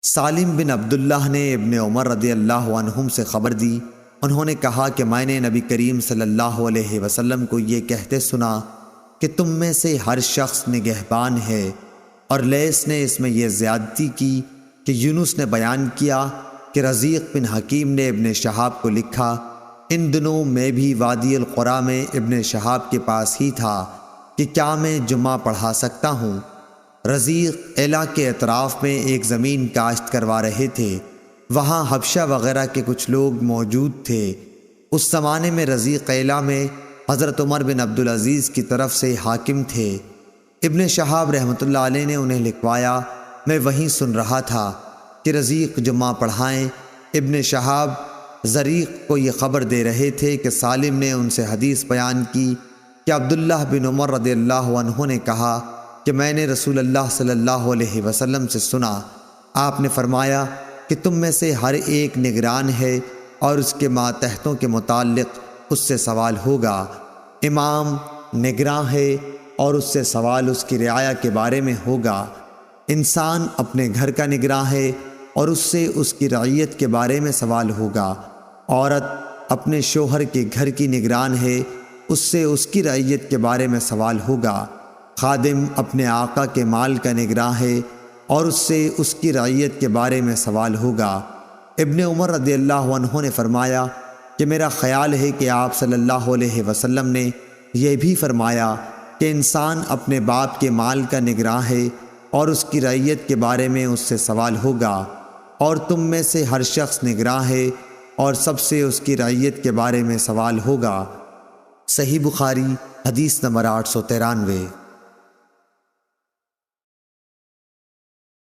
سالم بن عبداللہ نے ابن عمر رضی اللہ عنہم سے خبر دی، انہوں نے کہا کہ میں نے نبی کریم صلی اللہ علیہ وسلم کو یہ کہتے سنا کہ تم میں سے ہر شخص نگہبان ہے، اور لیث نے اس میں یہ زیادتی کی کہ یونس نے بیان کیا کہ رزیق بن حکیم نے ابن شہاب کو لکھا، ان دنوں میں بھی وادی القریٰ میں ابن شہاب کے پاس ہی تھا کہ کیا میں جمعہ پڑھا سکتا ہوں۔ رزیق ایلا کے اطراف میں ایک زمین کاشت کروا رہے تھے، وہاں حبشہ وغیرہ کے کچھ لوگ موجود تھے۔ اس زمانے میں رزیق ایلا میں حضرت عمر بن عبدالعزیز کی طرف سے حاکم تھے۔ ابن شہاب رحمۃ اللہ علیہ نے انہیں لکھوایا، میں وہیں سن رہا تھا کہ رزیق جمعہ پڑھائیں۔ ابن شہاب زریق کو یہ خبر دے رہے تھے کہ سالم نے ان سے حدیث بیان کی کہ عبداللہ بن عمر رضی اللہ عنہ نے کہا کہ میں نے رسول اللہ صلی اللہ علیہ وسلم سے سنا، آپ نے فرمایا کہ تم میں سے ہر ایک نگران ہے اور اس کے ماتحتوں کے متعلق اس سے سوال ہوگا۔ امام نگراں ہے اور اس سے سوال اس کی رعایا کے بارے میں ہوگا۔ انسان اپنے گھر کا نگراں ہے اور اس سے اس کی رعیت کے بارے میں سوال ہوگا۔ عورت اپنے شوہر کے گھر کی نگران ہے، اس سے اس کی رعیت کے بارے میں سوال ہوگا۔ خادم اپنے آقا کے مال کا نگراں ہے اور اس سے اس کی رعیت کے بارے میں سوال ہوگا۔ ابن عمر رضی اللہ عنہ نے فرمایا کہ میرا خیال ہے کہ آپ صلی اللہ علیہ وسلم نے یہ بھی فرمایا کہ انسان اپنے باپ کے مال کا نگراں ہے اور اس کی رعیت کے بارے میں اس سے سوال ہوگا، اور تم میں سے ہر شخص نگراں ہے اور سب سے اس کی رعیت کے بارے میں سوال ہوگا۔ صحیح بخاری حدیث نمبر 893۔